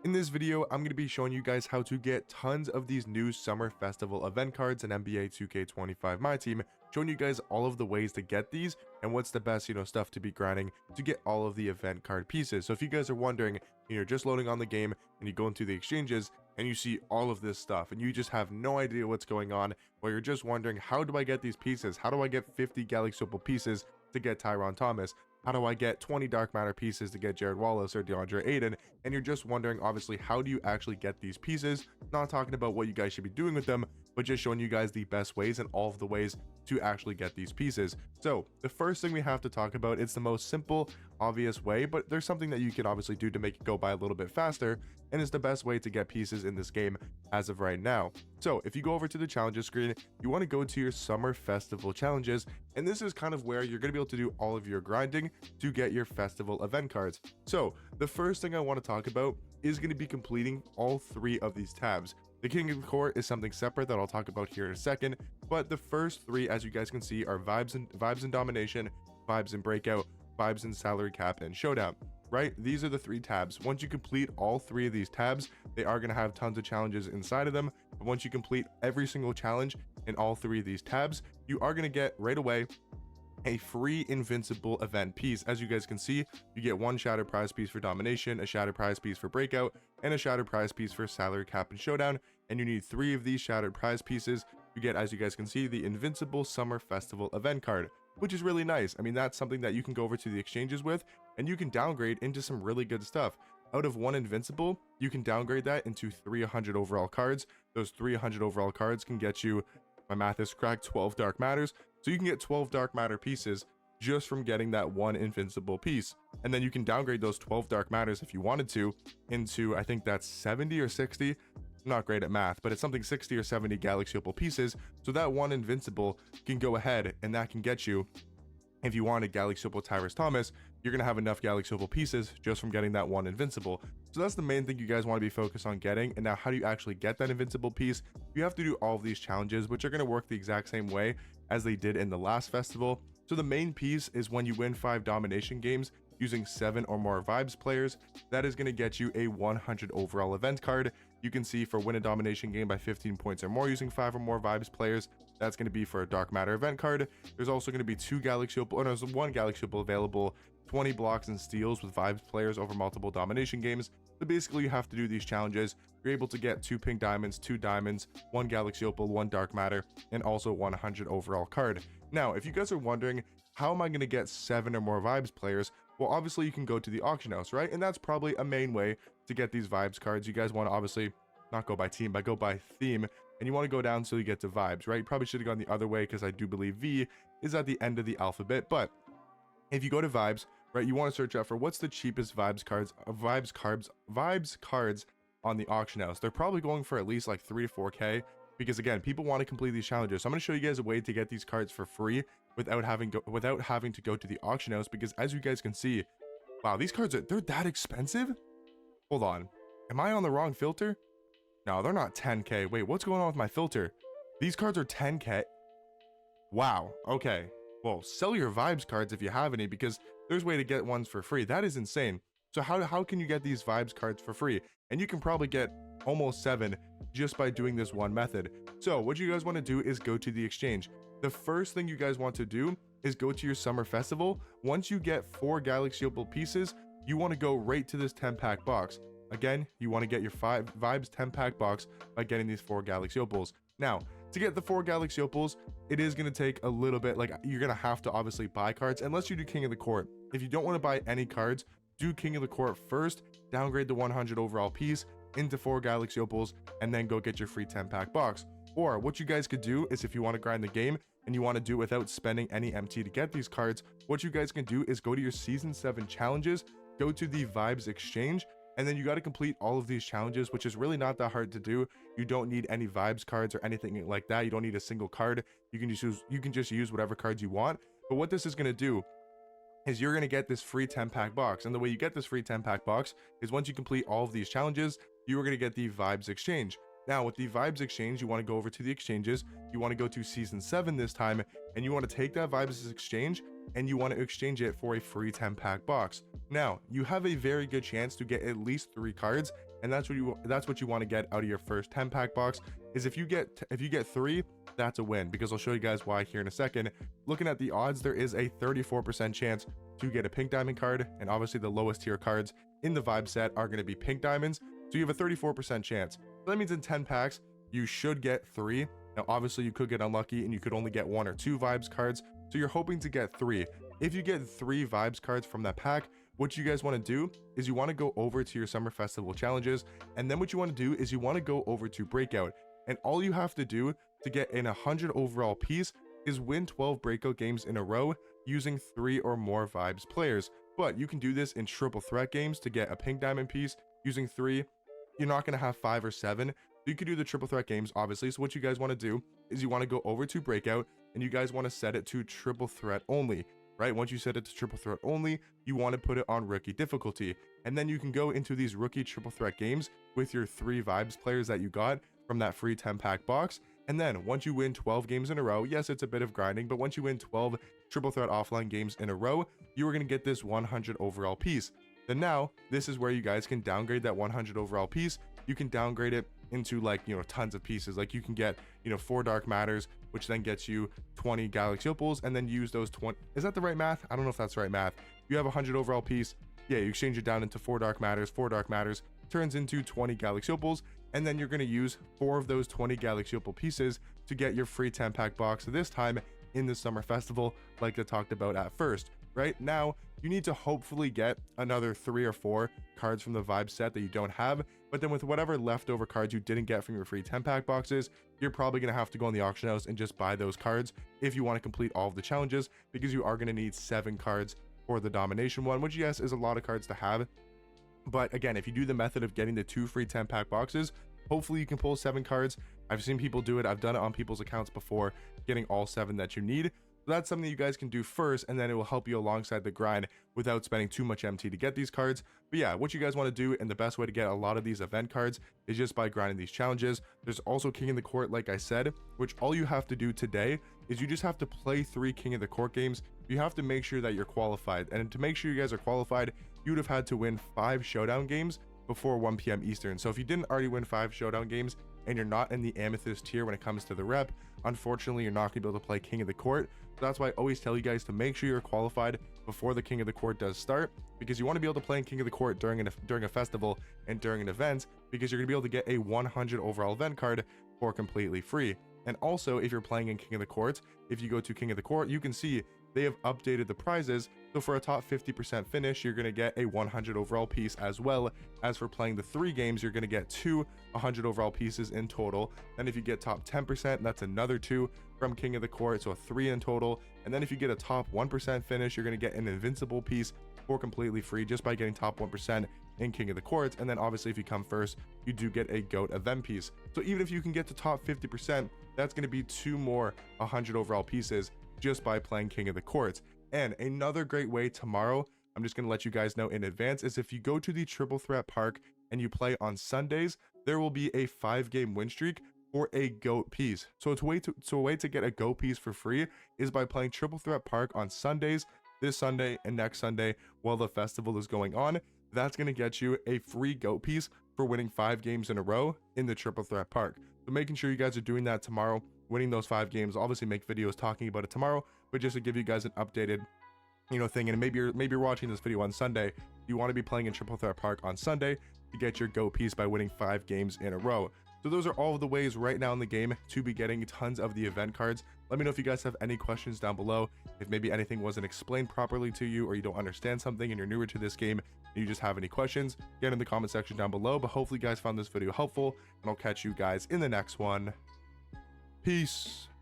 In this video, I'm going to be showing you guys how to get tons of these new summer festival event cards in NBA 2K25 Myteam, showing you guys all of the ways to get these and what's the best, stuff to be grinding to get all of the event card pieces. So if you guys are wondering, you're just loading on the game and you go into the exchanges and you see all of this stuff and you just have no idea what's going on, or you're just wondering, how do I get these pieces? How do I get 50 Galaxy Opal pieces to get Tyron Thomas? How do I get 20 Dark Matter pieces to get Jared Wallace or DeAndre Ayton? And you're just wondering, obviously, how do you actually get these pieces? Not talking about what you guys should be doing with them, but just showing you guys the best ways and all of the ways to actually get these pieces. So the first thing we have to talk about, it's the most simple, obvious way, but there's something that you can obviously do to make it go by a little bit faster, and it's the best way to get pieces in this game as of right now. So if you go over to the challenges screen, you want to go to your summer festival challenges, and this is kind of where you're going to be able to do all of your grinding to get your festival event cards. So the first thing I want to talk about is going to be completing all three of these tabs. The King of the Court is something separate that I'll talk about here in a second, but the first three, as you guys can see, are vibes and domination, vibes and breakout, vibes and salary cap, and showdown. Right? These are the three tabs. Once you complete all three of these tabs, they are going to have tons of challenges inside of them. But once you complete every single challenge in all three of these tabs, you are going to get right away a free invincible event piece. As you guys can see, you get one shattered prize piece for domination, a shattered prize piece for breakout, and a shattered prize piece for salary cap and showdown. And you need 3 of these shattered prize pieces to get, as you guys can see, the invincible summer festival event card, which is really nice. I mean, that's something that you can go over to the exchanges with and you can downgrade into some really good stuff. Out of 1 invincible, you can downgrade that into 300 overall cards. Those 300 overall cards can get you, my math is correct, 12 dark matters. So you can get 12 dark matter pieces just from getting that 1 invincible piece. And then you can downgrade those 12 dark matters if you wanted to into, I think that's 70 or 60. I'm not great at math, but it's something 60 or 70 Galaxy Opal pieces. So that 1 invincible can go ahead and that can get you, if you want a Galaxy Opal Tyrus Thomas, you're going to have enough Galaxy Opal pieces just from getting that 1 invincible. So that's the main thing you guys want to be focused on getting. And now, how do you actually get that invincible piece? You have to do all of these challenges, which are going to work the exact same way as they did in the last festival. So the main piece is when you win 5 domination games using 7 or more vibes players, that is going to get you a 100 overall event card. You can see for win a domination game by 15 points or more using 5 or more vibes players, that's going to be for a dark matter event card. There's also going to be 2 Galaxy Opal, there's 1 Galaxy Opal available, 20 blocks and steals with vibes players over multiple domination games. So basically you have to do these challenges. You're able to get 2 pink diamonds, 2 diamonds, 1 Galaxy Opal, 1 dark matter, and also 100 overall card. Now, if you guys are wondering, how am I going to get 7 or more vibes players? Well, obviously you can go to the auction house, right? And that's probably a main way to get these vibes cards. You guys want to obviously not go by team, but go by theme, and you want to go down so you get to vibes, right? You probably should have gone the other way because I do believe V is at the end of the alphabet. But if you go to vibes, right, you want to search out for what's the cheapest vibes cards on the auction house. They're probably going for at least like 3 to 4K because again, people want to complete these challenges. So I'm going to show you guys a way to get these cards for free without having to go to the auction house, because as you guys can see, wow, these cards they're that expensive. Hold on, am I on the wrong filter? No, they're not 10K. Wait, what's going on with my filter? These cards are 10K. Wow. Okay. Well, sell your vibes cards if you have any, because there's a way to get ones for free. That is insane. So how can you get these vibes cards for free? And you can probably get almost 7 just by doing this one method. So what you guys want to do is go to the exchange. The first thing you guys want to do is go to your summer festival. Once you get 4 Galaxy Opal pieces, you want to go right to this 10-pack box. Again, you want to get your 5 vibes 10-pack box by getting these 4 Galaxy Opals. Now, to get the 4 Galaxy Opals, it is going to take a little bit, like you're going to have to obviously buy cards unless you do King of the Court. If you don't want to buy any cards, do King of the Court first, downgrade the 100 overall piece into 4 Galaxy Opals, and then go get your free 10-pack box. Or what you guys could do is, if you want to grind the game and you want to do it without spending any MT to get these cards, what you guys can do is go to your season 7 challenges, go to the vibes exchange, and then you got to complete all of these challenges, which is really not that hard to do. You don't need any vibes cards or anything like that. You don't need a single card. You can just use whatever cards you want. But what this is going to do is you're going to get this free 10-pack box. And the way you get this free 10-pack box is once you complete all of these challenges, you are going to get the vibes exchange. Now with the vibes exchange, you want to go over to the exchanges. You want to go to season 7 this time, and you want to take that vibes exchange and you want to exchange it for a free 10-pack box. Now you have a very good chance to get at least 3 cards and that's what you want to get out of your first 10 pack box. Is if you get 3, that's a win, because I'll show you guys why here in a second. Looking at the odds, there is a 34% chance to get a pink diamond card, and obviously the lowest tier cards in the vibe set are going to be pink diamonds, so you have a 34% chance. So that means in 10 packs you should get 3. Now obviously you could get unlucky and you could only get 1 or 2 vibes cards, so you're hoping to get 3. If you get 3 vibes cards from that pack, what you guys want to do is you want to go over to your summer festival challenges, and then what you want to do is you want to go over to breakout, and all you have to do to get an 100 overall piece is win 12 breakout games in a row using 3 or more vibes players. But you can do this in triple threat games to get a pink diamond piece using 3. You're not going to have 5 or 7, so you can do the triple threat games obviously. So what you guys want to do is you want to go over to breakout, and you guys want to set it to triple threat only, right? Once you set it to triple threat only, you want to put it on rookie difficulty, and then you can go into these rookie triple threat games with your 3 vibes players that you got from that free 10 pack box. And then once you win 12 games in a row, yes, it's a bit of grinding, but once you win 12 triple threat offline games in a row, you are going to get this 100 overall piece. Then now this is where you guys can downgrade that 100 overall piece. You can downgrade it into, like, you know, tons of pieces. Like you can get, you know, 4 dark matters, which then gets you 20 galaxy opals, and then use those 20. Is that the right math? I don't know if that's the right math. You have a 100 overall piece, yeah, you exchange it down into 4 dark matters. 4 dark matters turns into 20 galaxy opals, and then you're going to use 4 of those 20 galaxy opal pieces to get your free 10 pack box, this time in the summer festival, like I talked about at first. Right now you need to hopefully get another 3 or 4 cards from the vibe set that you don't have, but then with whatever leftover cards you didn't get from your free 10 pack boxes, you're probably going to have to go on the auction house and just buy those cards if you want to complete all of the challenges, because you are going to need 7 cards for the domination one, which yes is a lot of cards to have. But again, if you do the method of getting the 2 free 10 pack boxes, hopefully you can pull 7 cards. I've seen people do it. I've done it on people's accounts before, getting all 7 that you need. So that's something that you guys can do first, and then it will help you alongside the grind without spending too much MT to get these cards. But yeah, what you guys want to do, and the best way to get a lot of these event cards, is just by grinding these challenges. There's also King of the Court, like I said, which all you have to do today is you just have to play 3 King of the Court games. You have to make sure that you're qualified, and to make sure you guys are qualified, you would have had to win 5 showdown games before 1 p.m. Eastern. So if you didn't already win 5 showdown games and you're not in the amethyst tier when it comes to the rep, unfortunately you're not gonna be able to play King of the Court. So that's why I always tell you guys to make sure you're qualified before the King of the Court does start, because you want to be able to play in King of the Court during a festival and during an event, because you're gonna be able to get a 100 overall event card for completely free. And also, if you're playing in King of the Court, if you go to King of the Court, you can see they have updated the prizes. So for a top 50% finish, you're going to get a 100 overall piece, as well as for playing the 3 games, you're going to get 2 100 overall pieces in total. And if you get top 10%, that's another 2 from King of the Court, so 3 in total. And then if you get a top 1% finish, you're going to get an invincible piece for completely free just by getting top 1% in King of the Court. And then obviously if you come first, you do get a GOAT event piece. So even if you can get to top 50%, that's going to be 2 more 100 overall pieces just by playing King of the Court. And another great way tomorrow, I'm just going to let you guys know in advance, is if you go to the triple threat park and you play on Sundays, there will be a 5-game win streak for a GOAT piece. So a way to get a GOAT piece for free is by playing triple threat park on Sundays, this Sunday and next Sunday while the festival is going on. That's going to get you a free GOAT piece for winning 5 games in a row in the triple threat park. So making sure you guys are doing that tomorrow, winning those 5 games. Obviously make videos talking about it tomorrow, but just to give you guys an updated, you know, thing. And maybe you're watching this video on Sunday, you want to be playing in triple threat park on Sunday to get your GOAT piece by winning 5 games in a row. So those are all of the ways right now in the game to be getting tons of the event cards. Let me know if you guys have any questions down below, if maybe anything wasn't explained properly to you, or you don't understand something and you're newer to this game and you just have any questions, get in the comment section down below. But hopefully you guys found this video helpful, and I'll catch you guys in the next one. Peace.